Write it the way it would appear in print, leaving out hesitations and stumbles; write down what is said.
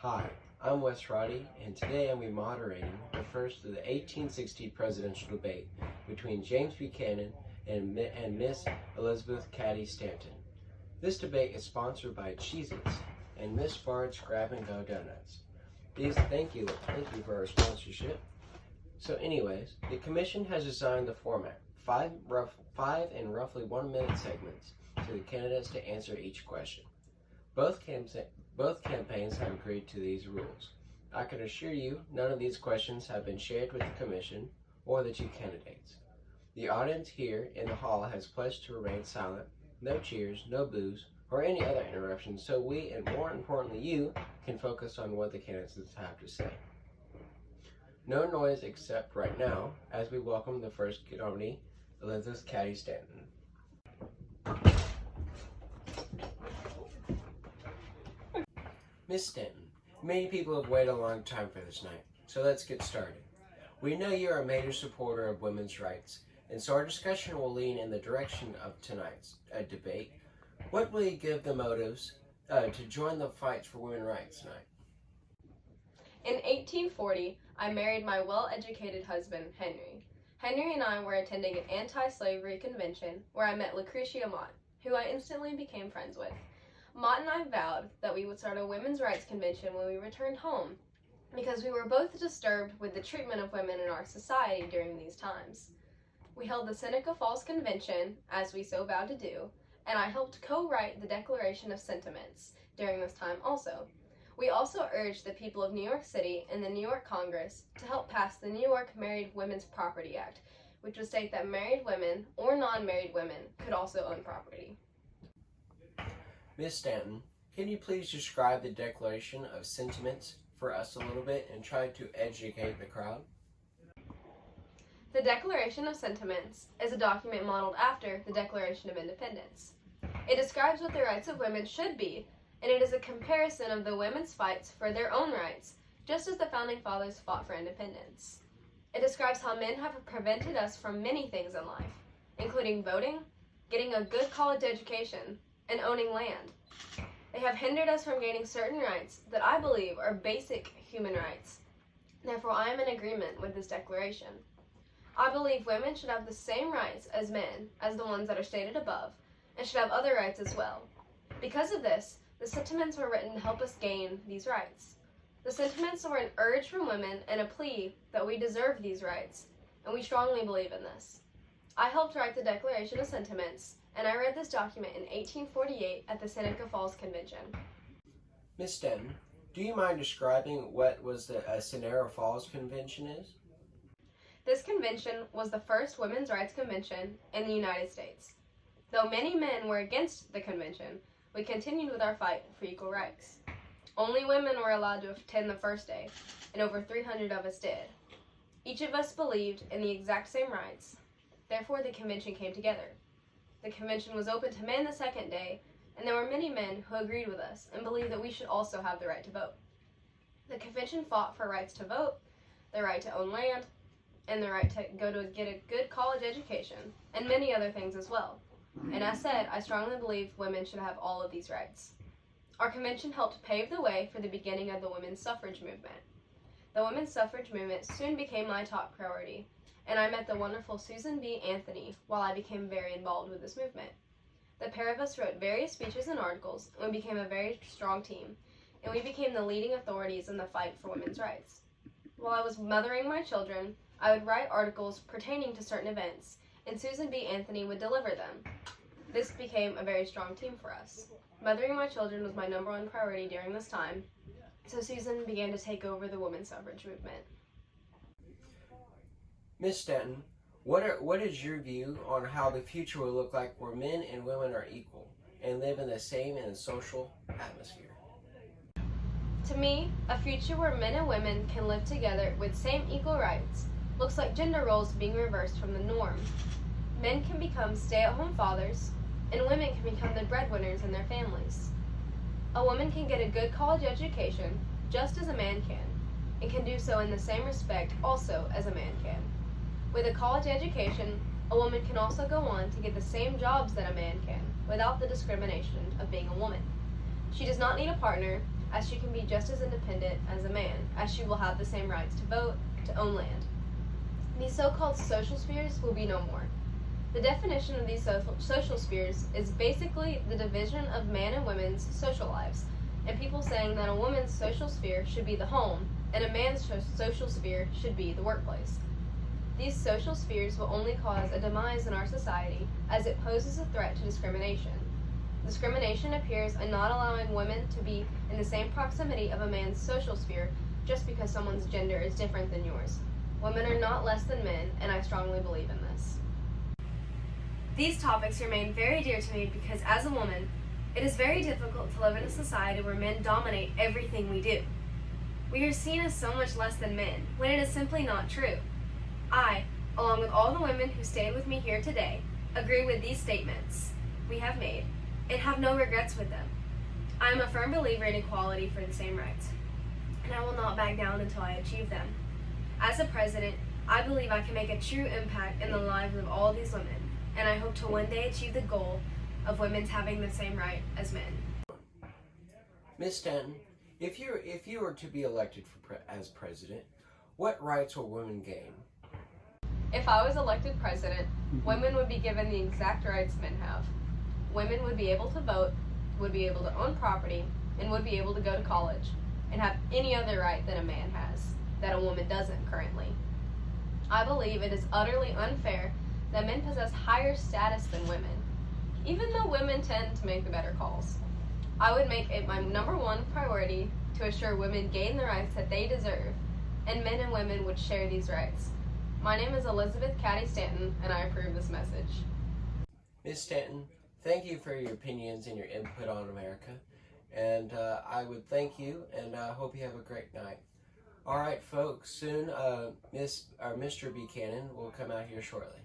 Hi, I'm Wes Roddy, and today I'll be moderating the first of the 1860 presidential debate between James Buchanan and Miss Elizabeth Cady Stanton. This debate is sponsored by Cheez-Its and Miss Bard's Grab and Go Donuts. Thank you for our sponsorship. So anyways, the commission has designed the format, five and roughly 1 minute segments to the candidates to answer each question. Both campaigns have agreed to these rules. I can assure you none of these questions have been shared with the commission or the two candidates. The audience here in the hall has pledged to remain silent, no cheers, no boos, or any other interruptions, so we, and more importantly you, can focus on what the candidates have to say. No noise except right now, as we welcome the first nominee, Elizabeth Cady Stanton. Miss Stanton, many people have waited a long time for this night, so let's get started. We know you're a major supporter of women's rights, and so our discussion will lean in the direction of tonight's debate. What will you give the motives to join the fight for women's rights tonight? In 1840, I married my well-educated husband, Henry. Henry and I were attending an anti-slavery convention where I met Lucretia Mott, who I instantly became friends with. Mott and I vowed that we would start a women's rights convention when we returned home, because we were both disturbed with the treatment of women in our society during these times. We held the Seneca Falls Convention, as we so vowed to do, and I helped co-write the Declaration of Sentiments during this time also. We also urged the people of New York City and the New York Congress to help pass the New York Married Women's Property Act, which would state that married women or non-married women could also own property. Ms. Stanton, can you please describe the Declaration of Sentiments for us a little bit and try to educate the crowd? The Declaration of Sentiments is a document modeled after the Declaration of Independence. It describes what the rights of women should be, and it is a comparison of the women's fights for their own rights, just as the Founding Fathers fought for independence. It describes how men have prevented us from many things in life, including voting, getting a good college education, and owning land. They have hindered us from gaining certain rights that I believe are basic human rights. Therefore, I am in agreement with this declaration. I believe women should have the same rights as men, as the ones that are stated above, and should have other rights as well. Because of this, the sentiments were written to help us gain these rights. The sentiments were an urge from women and a plea that we deserve these rights, and we strongly believe in this. I helped write the Declaration of Sentiments, and I read this document in 1848 at the Seneca Falls Convention. Ms. Stanton, do you mind describing what the Seneca Falls Convention is? This convention was the first women's rights convention in the United States. Though many men were against the convention, we continued with our fight for equal rights. Only women were allowed to attend the first day, and over 300 of us did. Each of us believed in the exact same rights. Therefore, the convention came together. The convention was open to men the second day, and there were many men who agreed with us and believed that we should also have the right to vote. The convention fought for rights to vote, the right to own land, and the right to get a good college education, and many other things as well. And as said, I strongly believe women should have all of these rights. Our convention helped pave the way for the beginning of the women's suffrage movement. The women's suffrage movement soon became my top priority, and I met the wonderful Susan B. Anthony while I became very involved with this movement. The pair of us wrote various speeches and articles, and we became a very strong team, and we became the leading authorities in the fight for women's rights. While I was mothering my children, I would write articles pertaining to certain events, and Susan B. Anthony would deliver them. This became a very strong team for us. Mothering my children was my number one priority during this time, so Susan began to take over the women's suffrage movement. Ms. Stanton, what is your view on how the future will look like where men and women are equal and live in the same social atmosphere? To me, a future where men and women can live together with same equal rights looks like gender roles being reversed from the norm. Men can become stay-at-home fathers, and women can become the breadwinners in their families. A woman can get a good college education just as a man can, and can do so in the same respect also as a man can. With a college education, a woman can also go on to get the same jobs that a man can, without the discrimination of being a woman. She does not need a partner, as she can be just as independent as a man, as she will have the same rights to vote, to own land. These so-called social spheres will be no more. The definition of these social spheres is basically the division of man and women's social lives, and people saying that a woman's social sphere should be the home, and a man's social sphere should be the workplace. These social spheres will only cause a demise in our society, as it poses a threat to discrimination. Discrimination appears in not allowing women to be in the same proximity of a man's social sphere just because someone's gender is different than yours. Women are not less than men, and I strongly believe in this. These topics remain very dear to me because as a woman, it is very difficult to live in a society where men dominate everything we do. We are seen as so much less than men, when it is simply not true. I, along with all the women who stand with me here today, agree with these statements we have made and have no regrets with them. I am a firm believer in equality for the same rights, and I will not back down until I achieve them. As a president, I believe I can make a true impact in the lives of all these women, and I hope to one day achieve the goal of women's having the same right as men. Ms. Stanton, if you were to be elected as president, what rights will women gain? If I was elected president, women would be given the exact rights men have. Women would be able to vote, would be able to own property, and would be able to go to college, and have any other right that a man has, that a woman doesn't currently. I believe it is utterly unfair that men possess higher status than women, even though women tend to make the better calls. I would make it my number one priority to assure women gain the rights that they deserve, and men and women would share these rights. My name is Elizabeth Caddy Stanton, and I approve this message. Ms. Stanton, thank you for your opinions and your input on America, and I would thank you, and I hope you have a great night. All right, folks, soon Mr. Buchanan will come out here shortly.